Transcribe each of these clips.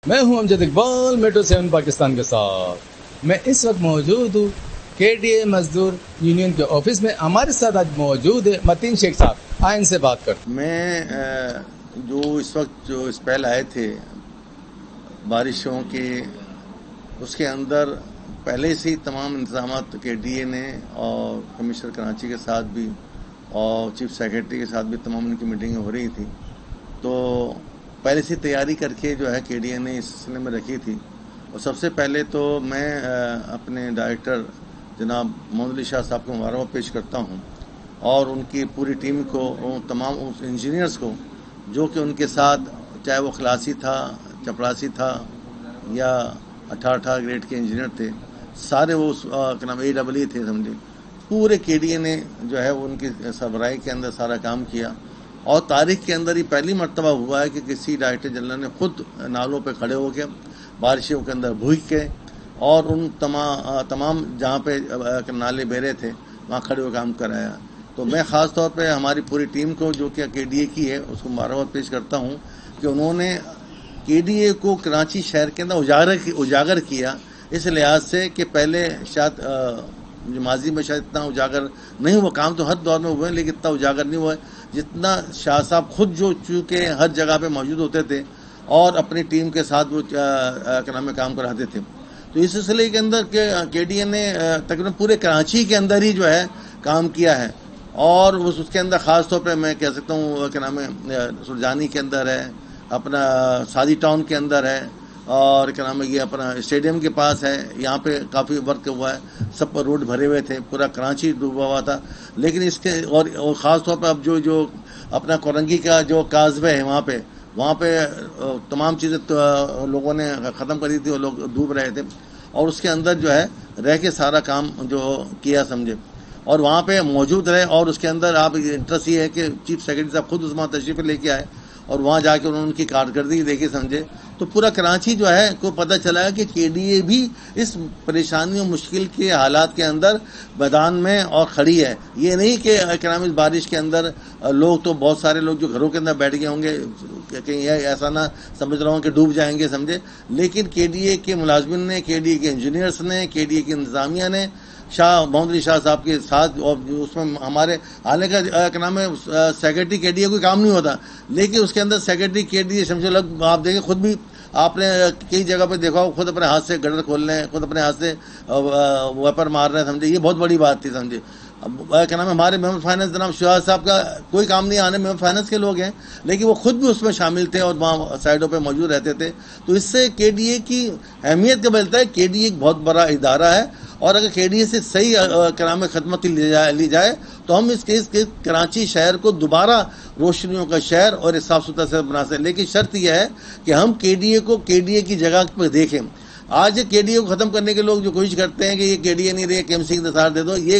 میں ہوں امجد اقبال میٹرو 7 پاکستان کے ساتھ. میں اس وقت موجود ہوں KDA مزدور یونین کے آفس میں. ہمارے ساتھ آج موجود ہے متین شیخ صاحب. آئیں ان سے بات کرتے. میں جو اس وقت جو اسپیل آئے تھے بارشوں کے، اس کے اندر پہلے سے ہی تمام انتظامات KDA نے اور کمشنر کراچی کے ساتھ بھی اور چیف سیکرٹری کے ساتھ بھی تمام ان کی میٹنگیں ہو رہی تھی. تو پہلے سے تیاری کر کے جو ہے KDA نے اس سلسلے میں رکھی تھی. اور سب سے پہلے تو میں اپنے ڈائریکٹر جناب محمد علی شاہ صاحب کو مبارکباد پیش کرتا ہوں اور ان کی پوری ٹیم کو، تمام انجینئرز کو جو کہ ان کے ساتھ، چاہے وہ خلاصی تھا، چپراسی تھا یا 18 گریڈ کے انجینئر تھے، سارے وہ کیا نام AEE تھے، سمجھے پورے KDA نے جو ہے ان کی سربراہی کے اندر سارا کام کیا. اور تاریخ کے اندر یہ پہلی مرتبہ ہوا ہے کہ کسی ڈائریکٹر جنرل نے خود نالوں پہ کھڑے ہو کے بارشوں کے اندر بھوگ کے اور ان تمام جہاں پہ نالے بیرے تھے وہاں کھڑے ہو کام کرایا. تو میں خاص طور پہ ہماری پوری ٹیم کو جو کہ KDA کی ہے اس کو مبارکباد پیش کرتا ہوں کہ انہوں نے KDA کو کراچی شہر کے اندر اجاگر کیا، اس لحاظ سے کہ پہلے شاید ماضی میں شاید اتنا اجاگر نہیں ہوا. کام تو ہر دور میں ہوئے لیکن اتنا اجاگر نہیں ہوا جتنا شاہ صاحب خود جو چونکہ ہر جگہ پہ موجود ہوتے تھے اور اپنی ٹیم کے ساتھ وہ کام کراتے تھے. تو اس سلسلے کے اندر KDA نے تقریباً پورے کراچی کے اندر ہی جو ہے کام کیا ہے. اور اس کے اندر خاص طور پہ میں کہہ سکتا ہوں سرجانی کے اندر ہے، اپنا سادی ٹاؤن کے اندر ہے، اور یہ اپنا اسٹیڈیم کے پاس ہے، یہاں پہ کافی ورک ہوا ہے. سب پر روڈ بھرے ہوئے تھے، پورا کراچی ڈوبا ہوا تھا. لیکن اس کے اور خاص طور پہ اب جو اپنا کورنگی کا جو کازوے ہے وہاں پہ تمام چیزیں لوگوں نے ختم کری تھی اور لوگ ڈوب رہے تھے، اور اس کے اندر جو ہے رہ کے سارا کام جو کیا، سمجھے، اور وہاں پہ موجود رہے. اور اس کے اندر آپ انٹرسٹ یہ ہے کہ چیف سیکرٹری صاحب خود اس میں تشریف لے کے آئے اور وہاں جا کے انہوں نے ان کی کارکردگی دیکھی، سمجھے. تو پورا کراچی جو ہے کو پتہ چلا ہے کہ KDA بھی اس پریشانی اور مشکل کے حالات کے اندر میدان میں اور کھڑی ہے. یہ نہیں کہ اس بارش کے اندر لوگ تو بہت سارے لوگ جو گھروں کے اندر بیٹھ گئے ہوں گے، کہیں ایسا نہ سمجھ رہا ہوں کہ ڈوب جائیں گے، سمجھے. لیکن KDA کے ملازمین نے، KDA کے انجینئرس نے، KDA کی انتظامیہ نے محمد علی شاہ صاحب کے ساتھ، اور اس میں ہمارے آنے کا سیکرٹری KDA کوئی کام نہیں ہوتا، لیکن اس کے اندر سیکرٹری KDA سمجھو لگ آپ دیکھیں، خود بھی آپ نے کئی جگہ پہ دیکھا ہو، خود اپنے ہاتھ سے گٹر کھول رہے ہیں، خود اپنے ہاتھ سے ویپر مار رہے ہیں، سمجھے. یہ بہت بڑی بات تھی، سمجھے. ہمارے ممبر فائنانس جناب شہاد صاحب کا کوئی کام نہیں آنے، ممبر فائنانس کے لوگ ہیں، لیکن وہ خود بھی اس میں شامل تھے اور وہاں سائڈوں پہ موجود رہتے تھے. تو اس سے KDA کی اہمیت کا ملتا ہے. KDA ایک بہت بڑا ادارہ ہے، اور اگر KDA سے صحیح خدمت لی جائے تو ہم اس کراچی شہر کو دوبارہ روشنیوں کا شہر اور ایک صاف ستھرا شہر بنا سکتے. لیکن شرط یہ ہے کہ ہم KDA کو KDA کی جگہ پہ دیکھیں. آج KDA کو ختم کرنے کے لوگ جو کوشش کرتے ہیں کہ یہ KDA نہیں رہے، KMC کی انتظار دے دو. یہ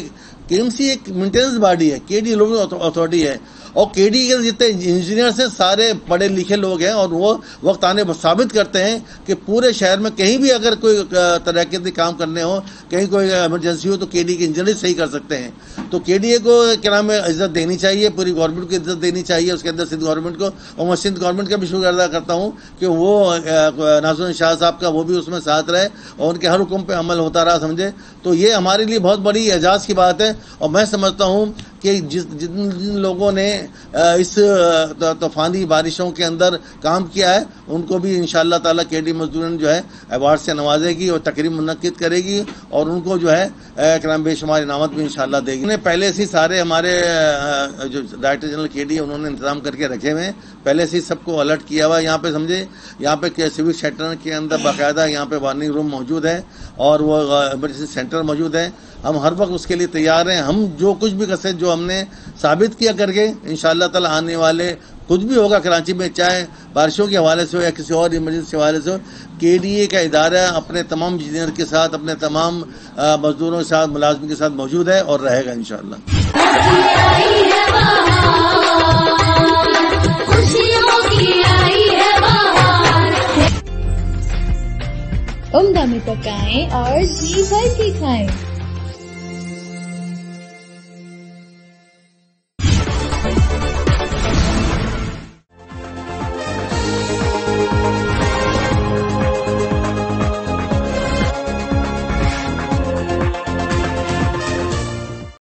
KMC ایک مینٹیننس باڈی ہے، KDA لوگوں اتھارٹی ہے، اور KDA کے جتنے انجینئرس ہیں سارے پڑھے لکھے لوگ ہیں، اور وہ وقت آنے پر ثابت کرتے ہیں کہ پورے شہر میں کہیں بھی اگر کوئی ترقیاتی کام کرنے ہو، کہیں کوئی ایمرجنسی ہو، تو KDA کے انجینئر صحیح کر سکتے ہیں. تو KDA کو عزت دینی چاہیے، پوری گورنمنٹ کو عزت دینی چاہیے، اس کے اندر سندھ گورنمنٹ کو. اور میں سندھ گورنمنٹ کا بھی شکر ادا کرتا ہوں کہ وہ ناصر شاہ صاحب کا وہ بھی اس میں ساتھ رہے اور ان کے ہر حکم پہ عمل ہوتا رہا، سمجھے. تو یہ ہمارے لیے بہت بڑی اعزاز کی بات ہے. اور میں سمجھتا ہوں کہ جن لوگوں نے اس طوفانی بارشوں کے اندر کام کیا ہے ان کو بھی انشاءاللہ تعالیٰ KDA مزدورین جو ہے ایوارڈ سے نوازے گی اور تقریب منعقد کرے گی، اور ان کو جو ہے بے شمار انعامات بھی انشاءاللہ دے گی. پہلے سے سارے ہمارے جو ڈائریکٹر جنرل KDA انہوں نے انتظام کر کے رکھے ہوئے ہیں، پہلے سے سب کو الرٹ کیا ہوا ہے. یہاں پہ سمجھے، یہاں پہ سیوک سیکٹر کے اندر باقاعدہ یہاں پہ وارننگ روم موجود ہے اور وہ ایمرجنسی سینٹر موجود ہے. ہم ہر وقت اس کے لیے تیار ہیں. ہم جو کچھ بھی کر سکتے جو ہم نے ثابت کیا کر کے انشاءاللہ تعالی آنے والے کچھ بھی ہوگا کراچی میں، چاہے بارشوں کے حوالے سے ہو یا کسی اور ایمرجنسی کے حوالے سے ہو، KDA کا ادارہ اپنے تمام انجینئر کے ساتھ، اپنے تمام مزدوروں کے ساتھ، ملازمین کے ساتھ موجود ہے اور رہے گا انشاءاللہ. عمدہ میں پکائیں اور جی بھر کے کھائیں.